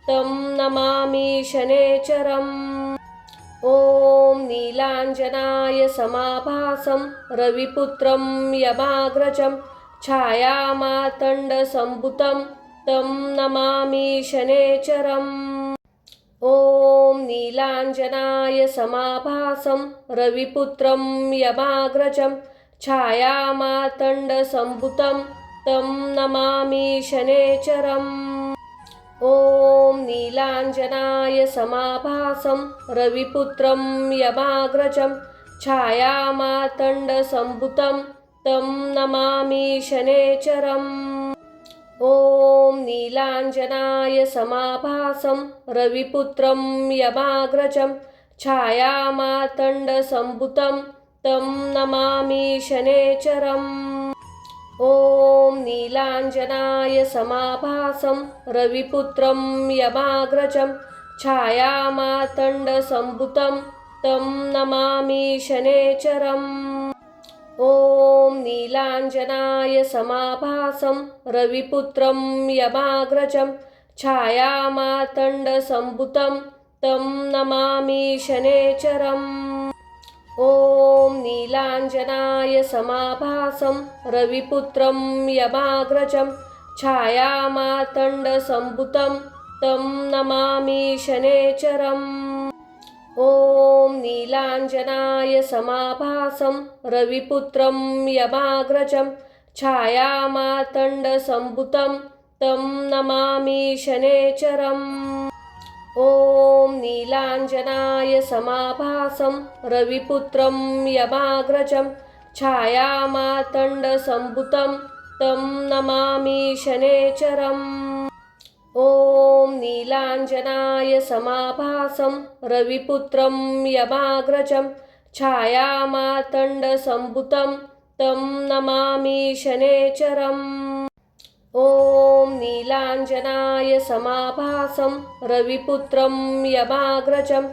तं नमामि शनैश्चरम्। ॐ नीलाञ्जनाय समाभासं रविपुत्रं यमाग्रजं छायामार्तण्डसम्भुतं तं नमामि शनैश्चरम्। ॐ नीलाञ्जनाय समाभासं रविपुत्रं यमाग्रजं छायामार्तण्डसम्भुतं तं नमामि शनैश्चरम्। ॐ नीलाञ्जनाय समाभासं रविपुत्रं यमाग्रजं छायामार्तण्डसम्भुतं तं नमामि शनैश्चरम्। ॐ नीलाञ्जनाय समाभासं रविपुत्रं यमाग्रजं छायामार्तण्डसम्भुतं तं नमामि शनैश्चरम्। ॐ नीलाञ्जनाय समाभासं रविपुत्रं यमाग्रजं छायामार्तण्डसम्भुतं तं नमामि शनैश्चरम्। ॐ नीलाञ्जनाय समाभासं रविपुत्रं यमाग्रजं छायामार्तण्डसम्भुतं तं नमामि शनैश्चरम्। ॐ नीलाञ्जनाय समाभासं रविपुत्रं यमाग्रजं छायामार्तण्डसम्भुतं तं नमामि शनैश्चरम्। ॐ नीलाञ्जनाय समाभासं रविपुत्रं यमाग्रजं छायामार्तण्डसम्भुतं तं नमामि शनैश्चरम्। ॐ नीलाञ्जनाय समाभासं रविपुत्रं यमाग्रजं छायामार्तण्डसम्भुतं तं नमामि शनैश्चरम्। ॐ नीलाञ्जनाय समाभासं रविपुत्रं यमाग्रजं छायामार्तण्डसम्भुतं तं नमामि शनैश्चरम्। ॐ नीलाञ्जनाय समाभासं रविपुत्रं यमाग्रजं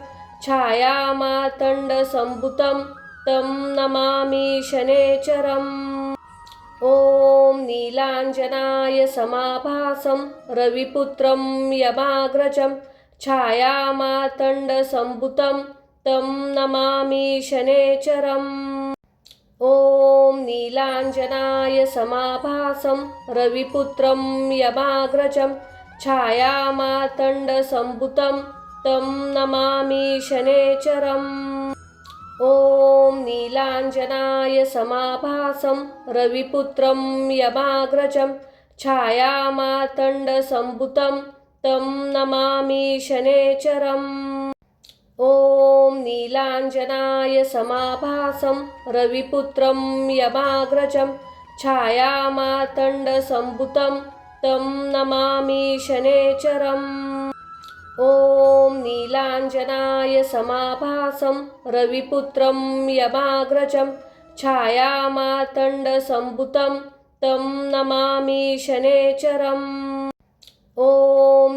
छायामार्तण्डसम्भुतं तं नमामि शनैश्चरम्। ॐ नीलाञ्जनाय समाभासं रविपुत्रं यमाग्रजं छायामातण्डसम्भुतं तं नमामि शनेश्वरम्। ॐ नीलाञ्जनाय समाभासं रविपुत्रं यमाग्रजं छायामातण्डसम्भुतं तं नमामि शनेश्वरम्। ॐ नीलाञ्जनाय समाभासं रविपुत्रं यमाग्रजं छायामातण्डसम्भुतं तं नमामि शनेश्वरम्। ॐ नीलाञ्जनाय समाभासं रविपुत्रं यमाग्रजं छायामातण्डसम्भुतं तं नमामि शनेश्वरम्। ॐ नीलाञ्जनाय समाभासं रविपुत्रं यमाग्रजं छायामातण्डसम्भुतं तं नमामि शनेश्वरम्। ॐ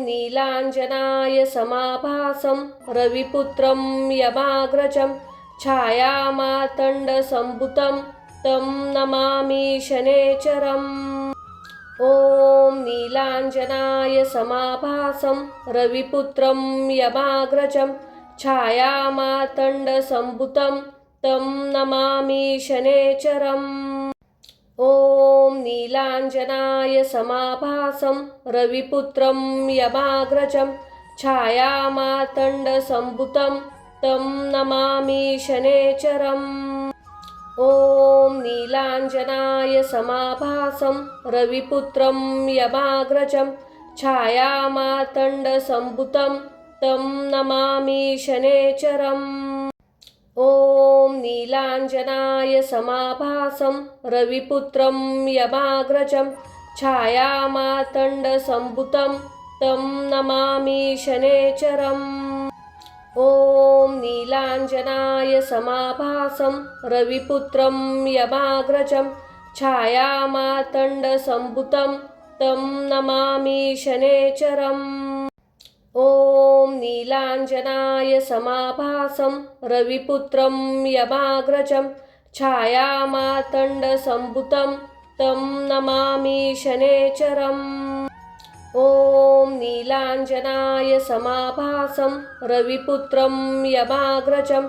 नीलाञ्जनाय समाभासं रविपुत्रं यमाग्रजं छायामातण्डसम्भुतं तं नमामि शनेश्वरम्। ॐ नीलाञ्जनाय समाभासं रविपुत्रं यमाग्रजं छायामातण्डसम्भुतं तं नमामि शनेश्वरम्। ॐ नीलाञ्जनाय समाभासं रविपुत्रं यमाग्रजं छायामातण्डसम्भुतं तं नमामि शनेश्वरम्। ॐ नीलाञ्जनाय समाभासं रविपुत्रं यमाग्रजं छायामातण्डसम्भुतं तं नमामि शनेश्वरम्। ॐ नीलाञ्जनाय समाभासं रविपुत्रं यमाग्रजं छायामातण्डसम्भुतं तं नमामि शनेश्वरम्। ॐ नीलाञ्जनाय समाभासं रविपुत्रं यमाग्रजं छायामातण्डसम्भुतं तं नमामि शनेश्वरम्। ॐ नीलाञ्जनाय समाभासं रविपुत्रं यमाग्रजं छायामातण्डसम्भुतं तं नमामि शनेश्वरम्। ॐ नीलाञ्जनाय समाभासं रविपुत्रं यमाग्रजं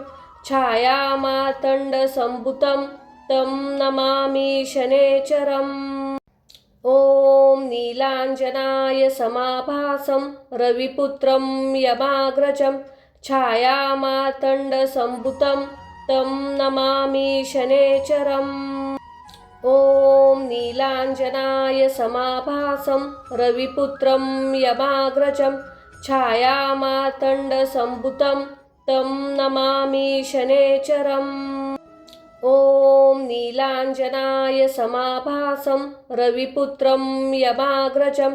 छायामातण्डसम्भुतं तं नमामि शनेश्वरम्। ॐ नीलाञ्जनाय समाभासं रविपुत्रं यमाग्रजं छायामातण्डसम्भुतं तं नमामि शनेश्वरम्। ॐ नीलाञ्जनाय समाभासं रविपुत्रं यमाग्रजं छायामातण्डसम्भुतं तं नमामि शनेश्वरम्। ॐ नीलाञ्जनाय समाभासं रविपुत्रं यमाग्रजं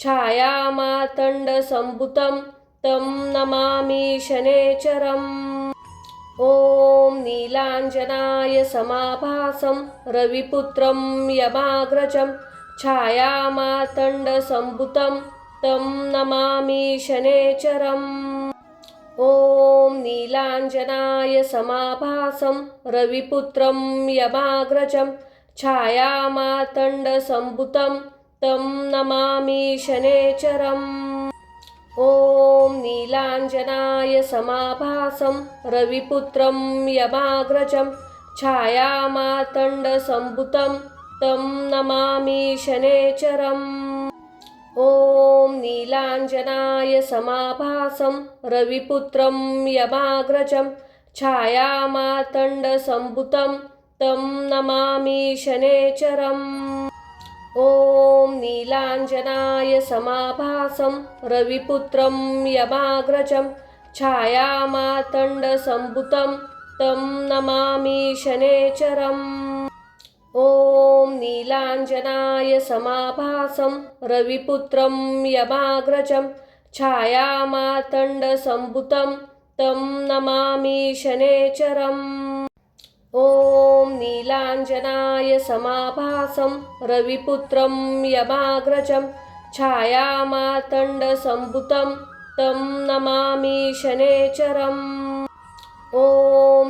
छायामातण्डसम्भुतं तं नमामि शनेश्वरम्। ॐ नीलाञ्जनाय समाभासं रविपुत्रं यमाग्रजं छायामातण्डसम्भुतं तं नमामि शनेश्वरम्। ॐ नीलाञ्जनाय समाभासं रविपुत्रं यमाग्रजं छायामातण्डसम्भुतं तं नमामि शनेश्वरम्। ॐ नीलाञ्जनाय समाभासं रविपुत्रं यमाग्रजं छायामातण्डसम्भुतं तं नमामि शनेश्वरम्। ॐ नीलाञ्जनाय समाभासं रविपुत्रं यमाग्रजं छायामातण्डसम्भुतं तं नमामि शनेश्वरम्। ॐ नीलाञ्जनाय समाभासं रविपुत्रं यमाग्रजं छायामातण्डसम्भुतं तं नमामि शनेश्वरम्। ॐ नीलाञ्जनाय समाभासं रविपुत्रं यमाग्रजं छायामातण्डसम्भुतं तं नमामि शनेश्वरम्। ॐ नीलाञ्जनाय समाभासं रविपुत्रं यमाग्रजं छायामातण्डसम्भुतं तं नमामि शनेश्वरम्। ॐ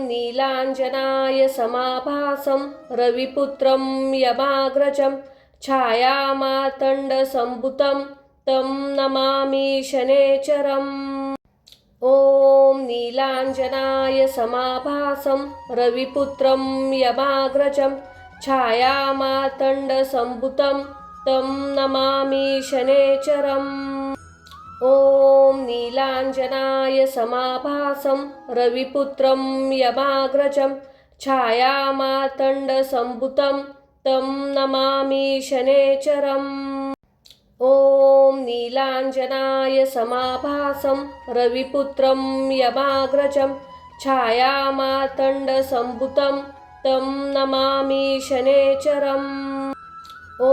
नीलाञ्जनाय समाभासं रविपुत्रं यमाग्रजं छायामातण्डसम्भुतं तं नमामि शनैश्चरम्। ॐ नीलाञ्जनाय समाभासं रविपुत्रं यमाग्रजं छायामातण्डसम्भुतं तं नमामि शनैश्चरम्। ॐ नीलाञ्जनाय समाभासं रविपुत्रं यमाग्रजं छायामातण्डसम्भुतं तं नमामि शनैश्चरम्। ॐ नीलाञ्जनाय समाभासं रविपुत्रं यमाग्रजं छायामातण्डसम्भुतं तं नमामि शनैश्चरम्। ॐ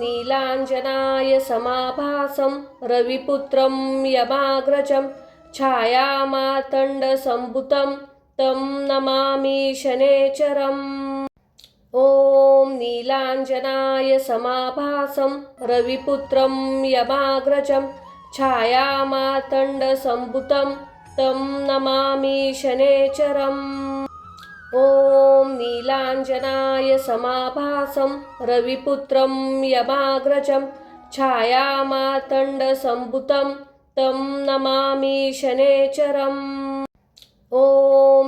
नीलाञ्जनाय समाभासं रविपुत्रं यमाग्रजं छायामातण्डसम्भुतं तं नमामि शनैश्चरम्। ॐ नीलाञ्जनाय समाभासं रविपुत्रं यमाग्रजं छायामातण्डसम्भुतं तं नमामि शनैश्चरम्। ॐ नीलाञ्जनाय समाभासं रविपुत्रं यमाग्रजं छायामातण्डसम्भुतं तं नमामि शनैश्चरम्। ॐ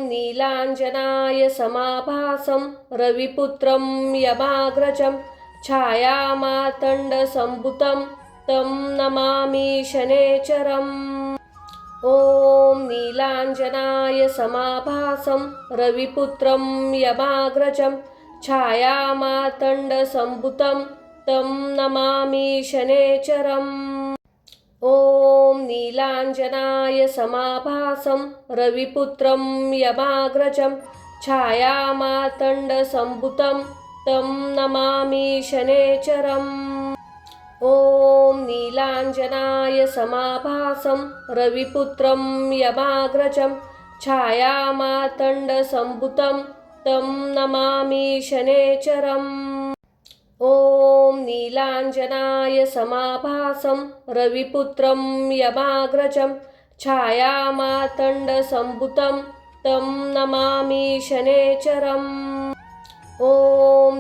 नीलाञ्जनाय समाभासं रविपुत्रं यमाग्रजं छायामातण्डसम्भुतं तं नमामि शनैश्चरम्। ॐ नीलाञ्जनाय समाभासं रविपुत्रं यमाग्रजं छायामातण्डसम्भुतं तं नमामि शनैश्चरम्। ॐ नीलाञ्जनाय समाभासं रविपुत्रं यमाग्रजं छायामातण्डसम्भुतं तं नमामि शनैश्चरम्। ॐ नीलाञ्जनाय समाभासं रविपुत्रं यमाग्रजं छायामातण्डसम्भुतं तं नमामि शनैश्चरम्। ॐ नीलाञ्जनाय समाभासं रविपुत्रं यमाग्रजं छायामातण्डसम्भुतं तं नमामि शनैश्चरम्। ॐ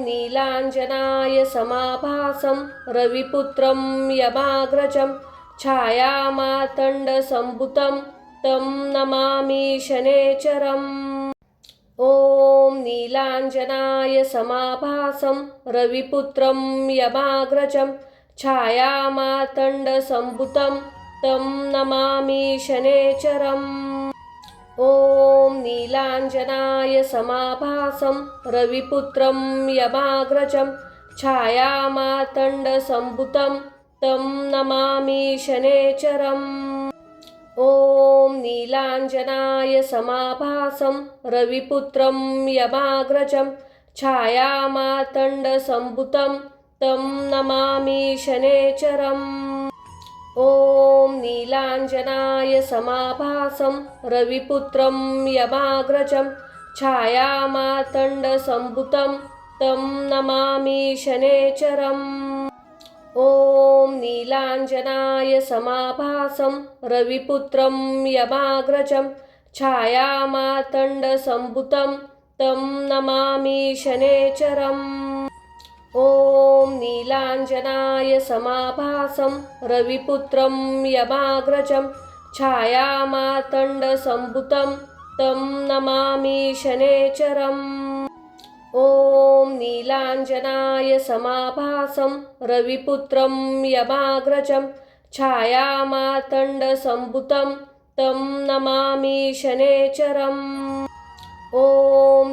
नीलाञ्जनाय समाभासं रविपुत्रं यमाग्रजं छायामातण्डसम्भुतं तं नमामि शनैश्चरम्। ॐ नीलाञ्जनाय समाभासं रविपुत्रं यमाग्रजं छायामातण्डसम्भुतं तं नमामि शनैश्चरम्। ॐ नीलाञ्जनाय समाभासं रविपुत्रं यमाग्रजं छायामातण्डसम्भुतं तं नमामि शनैश्चरम्। ॐ नीलाञ्जनाय समाभासं रविपुत्रं यमाग्रजं छायामातण्डसम्भुतं तं नमामि शनैश्चरम्। ॐ नीलाञ्जनाय समाभासं रविपुत्रं यमाग्रजं छायामातण्डसम्भुतं तं नमामि शनैश्चरम्। ॐ नीलाञ्जनाय समाभासं रविपुत्रं यमाग्रजं छायामातण्डसम्भुतं तं नमामि शनैश्चरम्। ॐ नीलाञ्जनाय समाभासं रविपुत्रं यमाग्रजं छायामातण्डसम्भुतं तं नमामि शनैश्चरम्। ॐ नीलाञ्जनाय समाभासं रविपुत्रं यमाग्रजं छायामातण्डसम्भुतं तं नमामि शनैश्चरम्। ॐ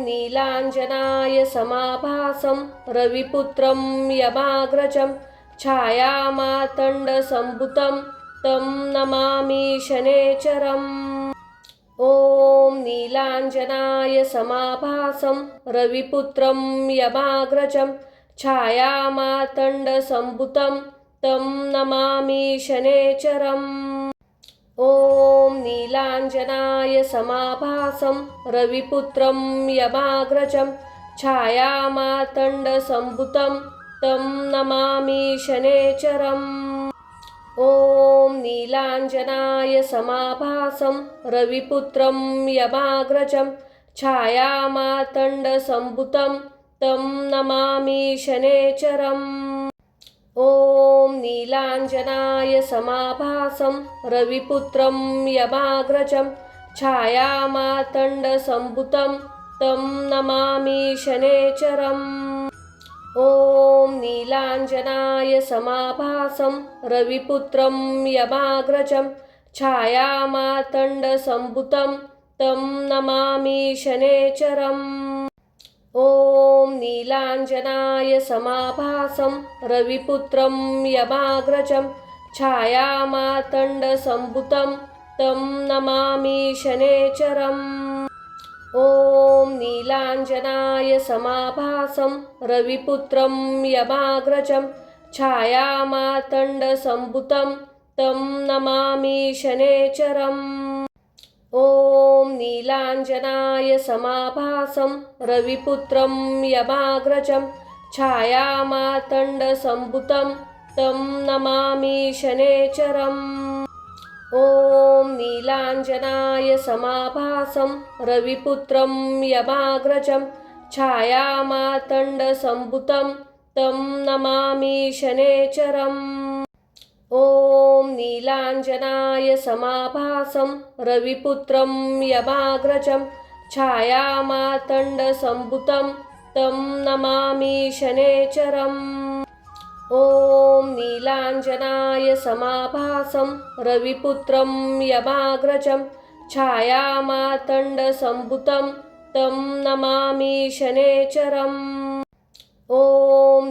नीलाञ्जनाय समाभासं रविपुत्रं यमाग्रजं छायामातण्डसम्भुतं तं नमामि शनैश्चरम्। ॐ नीलाञ्जनाय समाभासं रविपुत्रं यमाग्रजं छायामातण्डसम्भुतं तं नमामि शनैश्चरम्। ॐ नीलाञ्जनाय समाभासं रविपुत्रं यमाग्रजं छायामातण्डसम्भुतं तं नमामि शनैश्चरम्। ॐ नीलाञ्जनाय समाभासं रविपुत्रं यमाग्रजं छायामातण्डसम्भुतं तं नमामि शनैश्चरम्। ॐ नीलाञ्जनाय समाभासं रविपुत्रं यमाग्रजं छायामातण्डसम्भुतं तं नमामि शनैश्चरम्। ॐ नीलाञ्जनाय समाभासं रविपुत्रं यमाग्रजं छायामातण्डसम्भुतं तं नमामि शनैश्चरम्। ॐ नीलाञ्जनाय समाभासं रविपुत्रं यमाग्रजं छायामातण्डसम्भुतं तं नमामि शनैश्चरम्। ॐ नीलाञ्जनाय समाभासं रविपुत्रं यमाग्रजं छायामातण्डसम्भुतं तं नमामि शनैश्चरम्। ॐ नीलाञ्जनाय समाभासं रविपुत्रं यमाग्रजं छायामातण्डसम्भुतं तं नमामि शनैश्चरम्। ॐ नीलाञ्जनाय समाभासं रविपुत्रं यमाग्रजं छायामातण्डसम्भुतं तं नमामि शनैश्चरम्। ॐ नीलाञ्जनाय समाभासं रविपुत्रं यमाग्रजं छायामातण्डसम्भुतं तं नमामि शनैश्चरम्। ॐ नीलाञ्जनाय समाभासं रविपुत्रं यमाग्रजं छायामातण्डसम्भुतं तं नमामि शनैश्चरम्। ॐ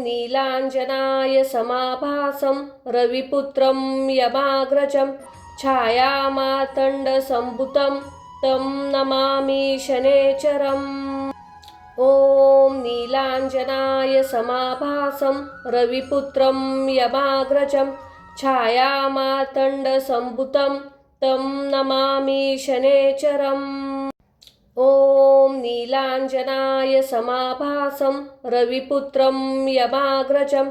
नीलाञ्जनाय समाभासं रविपुत्रं यमाग्रजं छायामातण्डसम्भुतं तं नमामि शनैश्चरम्। ॐ नीलाञ्जनाय समाभासं रविपुत्रं यमाग्रजं छायामातण्डसम्भुतं तं नमामि शनैश्चरम्। ॐ नीलाञ्जनाय समाभासं रविपुत्रं यमाग्रजं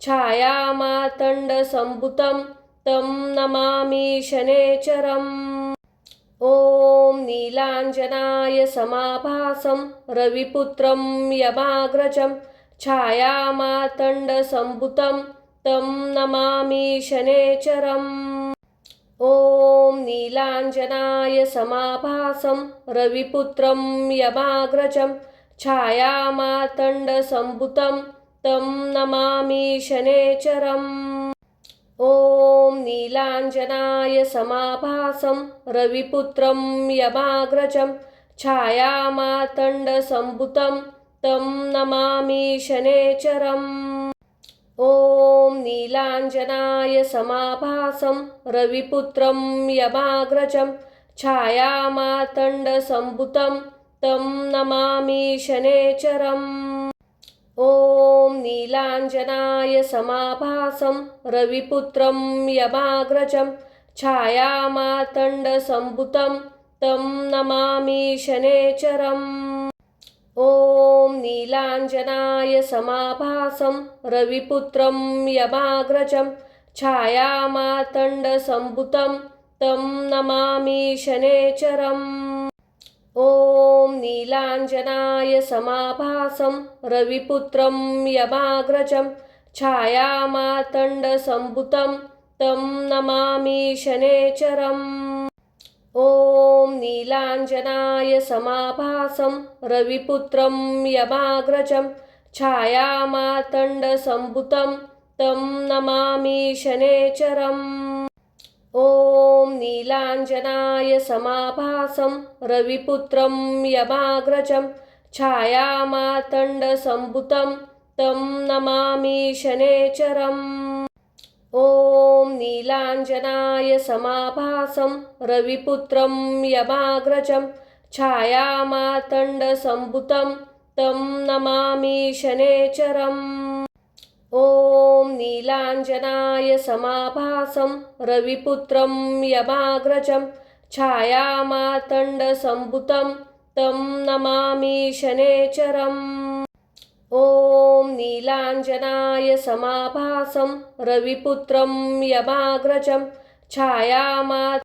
छायामातण्डसम्भुतं तं नमामि शनैश्चरम्। ॐ नीलाञ्जनाय समाभासं रविपुत्रं यमाग्रजं छायामातण्डसम्भुतं तं नमामि शनैश्चरम्। ॐ नीलाञ्जनाय समाभासं रविपुत्रं यमाग्रजं छायामातण्डसम्भुतं तं नमामि शनैश्चरम्। ॐ नीलाञ्जनाय समाभासं रविपुत्रं यमाग्रजं छायामातण्डसम्भुतं तं नमामि शनैश्चरम्। ॐ नीलाञ्जनाय समाभासं रविपुत्रं यमाग्रजं छायामातण्डसम्भुतं तं नमामि शनैश्चरम्। ॐ नीलाञ्जनाय समाभासं रविपुत्रं यमाग्रजं छायामातण्डसम्भुतं तं नमामि शनैश्चरम्। ॐ नीलाञ्जनाय समाभासं रविपुत्रं यमाग्रजं छायामातण्डसम्भुतं तं नमामि शनैश्चरम्। ॐ नीलाञ्जनाय समाभासं रविपुत्रं यमाग्रजं छायामातण्डसम्भुतं तं नमामि शनैश्चरम्। ॐ नीलाञ्जनाय समाभासं रविपुत्रं यमाग्रजं छायामातण्डसम्भुतं तं नमामि शनैश्चरम्। ॐ नीलाञ्जनाय समाभासं रविपुत्रं यमाग्रजं छायामातण्डसम्भुतं तं नमामि शनैश्चरम्। ॐ नीलाञ्जनाय समाभासं रविपुत्रं यमाग्रजं छायामातण्डसम्भुतं तं नमामि शनैश्चरम्। ॐ नीलाञ्जनाय समाभासं रविपुत्रं यमाग्रजं छायामातण्डसम्भुतं तं नमामि शनैश्चरम्। ॐ नीलाञ्जनाय नीलाञ्जनाय समाभासं रविपुत्रं यमाग्रजं छायामा